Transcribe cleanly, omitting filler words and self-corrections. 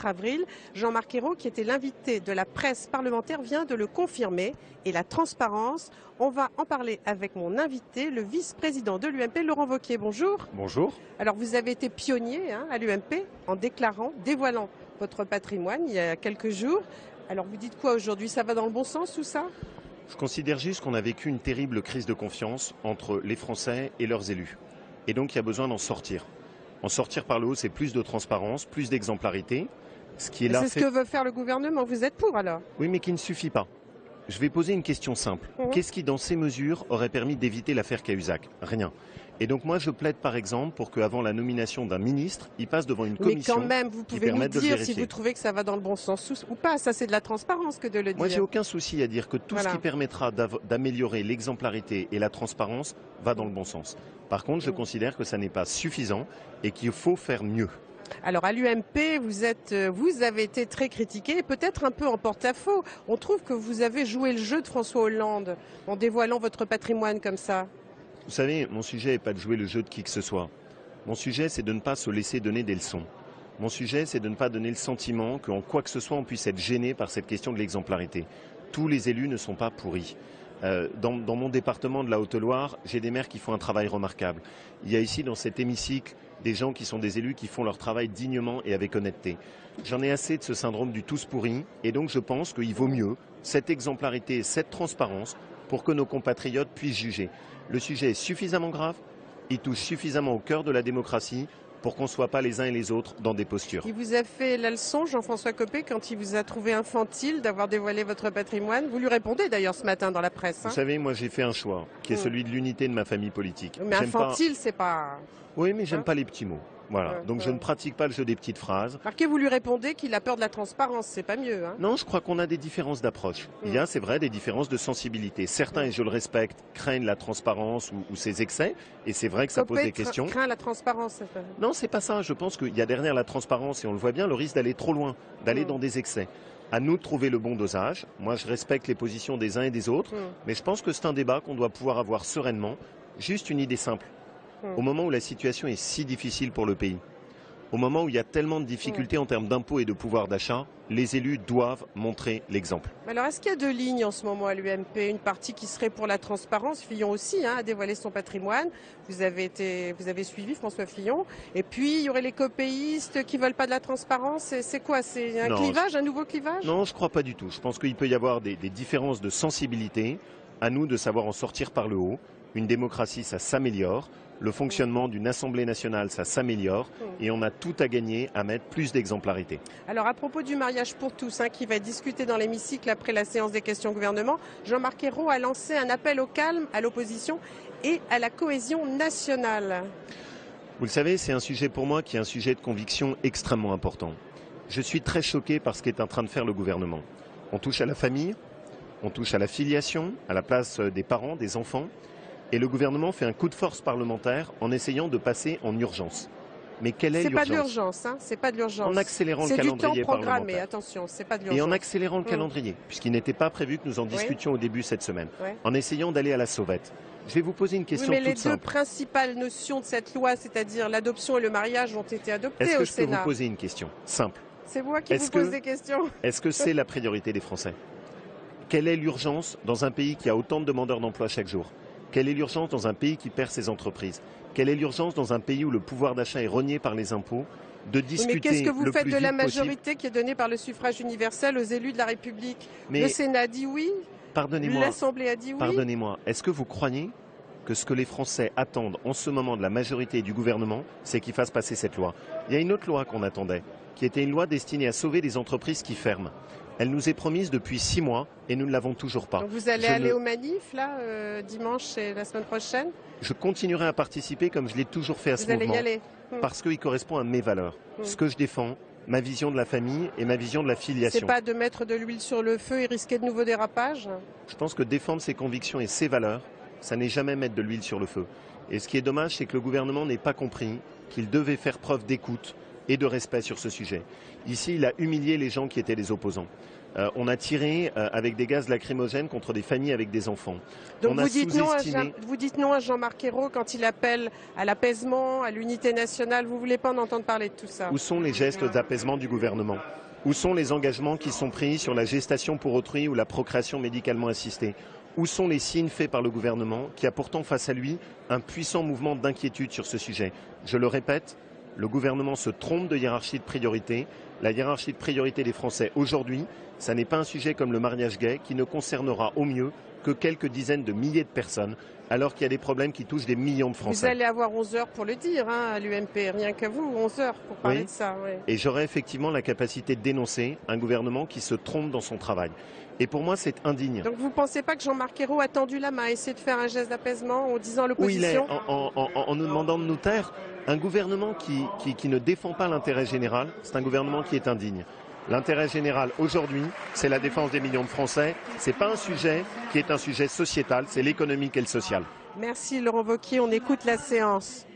4 avril. Jean-Marc Ayrault, qui était l'invité de la presse parlementaire, vient de le confirmer. Et la transparence, on va en parler avec mon invité, le vice-président de l'UMP, Laurent Wauquiez. Bonjour. Bonjour. Alors vous avez été pionnier à l'UMP en dévoilant votre patrimoine il y a quelques jours. Alors vous dites quoi aujourd'hui? Ça va dans le bon sens tout ça? Je considère juste qu'on a vécu une terrible crise de confiance entre les Français et leurs élus. Et donc il y a besoin d'en sortir. En sortir par le haut, c'est plus de transparence, plus d'exemplarité. C'est ce que veut faire le gouvernement, vous êtes pour alors? Oui, mais qui ne suffit pas. Je vais poser une question simple. Qu'est-ce qui, dans ces mesures, aurait permis d'éviter l'affaire Cahuzac? Rien. Et donc moi, je plaide par exemple pour qu'avant la nomination d'un ministre, il passe devant une commission. Mais quand même, vous pouvez nous dire si vous trouvez que ça va dans le bon sens ou pas. Ça, c'est de la transparence que de le dire. Moi, j'ai aucun souci à dire que tout ce qui permettra d'améliorer l'exemplarité et la transparence va dans le bon sens. Par contre, je considère que ça n'est pas suffisant et qu'il faut faire mieux. Alors à l'UMP, vous avez été très critiqué, peut-être un peu en porte-à-faux. On trouve que vous avez joué le jeu de François Hollande en dévoilant votre patrimoine comme ça. Vous savez, mon sujet n'est pas de jouer le jeu de qui que ce soit. Mon sujet, c'est de ne pas se laisser donner des leçons. Mon sujet, c'est de ne pas donner le sentiment qu'en quoi que ce soit, on puisse être gêné par cette question de l'exemplarité. Tous les élus ne sont pas pourris. Dans mon département de la Haute-Loire, j'ai des maires qui font un travail remarquable. Il y a ici, dans cet hémicycle, des gens qui sont des élus qui font leur travail dignement et avec honnêteté. J'en ai assez de ce syndrome du tous pourri, et donc je pense qu'il vaut mieux cette exemplarité, cette transparence, pour que nos compatriotes puissent juger. Le sujet est suffisamment grave, il touche suffisamment au cœur de la démocratie pour qu'on ne soit pas les uns et les autres dans des postures. Il vous a fait la leçon, Jean-François Copé, quand il vous a trouvé infantile d'avoir dévoilé votre patrimoine. Vous lui répondez d'ailleurs ce matin dans la presse. Vous savez, moi j'ai fait un choix, qui est celui de l'unité de ma famille politique. Mais infantile, c'est pas... Oui, mais j'aime pas les petits mots. Voilà, donc je ne pratique pas le jeu des petites phrases. Marquez, vous lui répondez qu'il a peur de la transparence, c'est pas mieux. Non, je crois qu'on a des différences d'approche. Il y a, c'est vrai, des différences de sensibilité. Certains, et je le respecte, craignent la transparence ou ses excès, et c'est vrai que ça pose des questions. Craint la transparence. Non, c'est pas ça. Je pense qu'il y a derrière la transparence, et on le voit bien, le risque d'aller trop loin, d'aller dans des excès. À nous de trouver le bon dosage. Moi, je respecte les positions des uns et des autres, mais je pense que c'est un débat qu'on doit pouvoir avoir sereinement. Juste une idée simple. Au moment où la situation est si difficile pour le pays, au moment où il y a tellement de difficultés en termes d'impôts et de pouvoir d'achat, les élus doivent montrer l'exemple. Alors, est-ce qu'il y a deux lignes en ce moment à l'UMP? Une partie qui serait pour la transparence, Fillon aussi a dévoilé son patrimoine. Vous avez suivi François Fillon. Et puis, il y aurait les copéistes qui ne veulent pas de la transparence. C'est quoi? C'est un clivage, un nouveau clivage? Non, je ne crois pas du tout. Je pense qu'il peut y avoir des différences de sensibilité. À nous de savoir en sortir par le haut. Une démocratie, ça s'améliore. Le fonctionnement d'une Assemblée nationale, ça s'améliore. Et on a tout à gagner à mettre plus d'exemplarité. Alors à propos du mariage pour tous, qui va être discuté dans l'hémicycle après la séance des questions au gouvernement, Jean-Marc Ayrault a lancé un appel au calme à l'opposition et à la cohésion nationale. Vous le savez, c'est un sujet pour moi qui est un sujet de conviction extrêmement important. Je suis très choqué par ce qu'est en train de faire le gouvernement. On touche à la famille, on touche à la filiation, à la place des parents, des enfants. Et le gouvernement fait un coup de force parlementaire en essayant de passer en urgence. Mais quelle est l'urgence? C'est pas de l'urgence, c'est pas de l'urgence. En accélérant le calendrier parlementaire. C'est du temps programmé, parlementaire. Attention, c'est pas de l'urgence. Et en accélérant le calendrier, puisqu'il n'était pas prévu que nous en discutions au début cette semaine. En essayant d'aller à la sauvette. Je vais vous poser une question toute simple. Mais les deux principales notions de cette loi, c'est-à-dire l'adoption et le mariage, ont été adoptées au Sénat. Est-ce que je peux vous poser une question simple? C'est moi qui vous pose des questions. Est-ce que c'est la priorité des Français? Quelle est l'urgence dans un pays qui a autant de demandeurs d'emploi chaque jour? Quelle est l'urgence dans un pays qui perd ses entreprises? Quelle est l'urgence dans un pays où le pouvoir d'achat est rogné par les impôts de discuter? Mais qu'est-ce que vous faites de la majorité possible? qui est donnée par le suffrage universel aux élus de la République? Mais le Sénat a dit oui, l'Assemblée a dit oui. Pardonnez-moi, est-ce que vous croyez que ce que les Français attendent en ce moment de la majorité et du gouvernement, c'est qu'ils fassent passer cette loi? Il y a une autre loi qu'on attendait, qui était une loi destinée à sauver les entreprises qui ferment. Elle nous est promise depuis 6 mois et nous ne l'avons toujours pas. Donc vous allez aller aux manifs là, dimanche et la semaine prochaine? Je continuerai à participer comme je l'ai toujours fait à ce mouvement. Vous allez y aller parce qu'il correspond à mes valeurs. Ce que je défends, ma vision de la famille et ma vision de la filiation. C'est pas de mettre de l'huile sur le feu et risquer de nouveaux dérapages? Je pense que défendre ses convictions et ses valeurs, ça n'est jamais mettre de l'huile sur le feu. Et ce qui est dommage, c'est que le gouvernement n'ait pas compris qu'il devait faire preuve d'écoute et de respect sur ce sujet. Ici, il a humilié les gens qui étaient les opposants. On a tiré avec des gaz lacrymogènes contre des familles avec des enfants. Donc vous dites non à Jean-Marc Ayrault quand il appelle à l'apaisement, à l'unité nationale. Vous ne voulez pas en entendre parler de tout ça? Où sont les gestes d'apaisement du gouvernement? Où sont les engagements qui sont pris sur la gestation pour autrui ou la procréation médicalement assistée? Où sont les signes faits par le gouvernement qui a pourtant face à lui un puissant mouvement d'inquiétude sur ce sujet? Je le répète, le gouvernement se trompe de hiérarchie de priorité. La hiérarchie de priorité des Français aujourd'hui, ça n'est pas un sujet comme le mariage gay qui ne concernera au mieux que quelques dizaines de milliers de personnes, alors qu'il y a des problèmes qui touchent des millions de Français. Vous allez avoir 11 heures pour le dire à l'UMP, rien qu'à vous, 11 heures pour parler de ça. Oui. Et j'aurai effectivement la capacité de dénoncer un gouvernement qui se trompe dans son travail. Et pour moi, c'est indigne. Donc vous ne pensez pas que Jean-Marc Ayrault a tendu la main, a essayé de faire un geste d'apaisement en disant à l'opposition? Oui, en nous demandant de nous taire. Un gouvernement qui ne défend pas l'intérêt général, c'est un gouvernement qui est indigne. L'intérêt général aujourd'hui, c'est la défense des millions de Français. Ce n'est pas un sujet qui est un sujet sociétal, c'est l'économique et le social. Merci Laurent Wauquiez, on écoute la séance.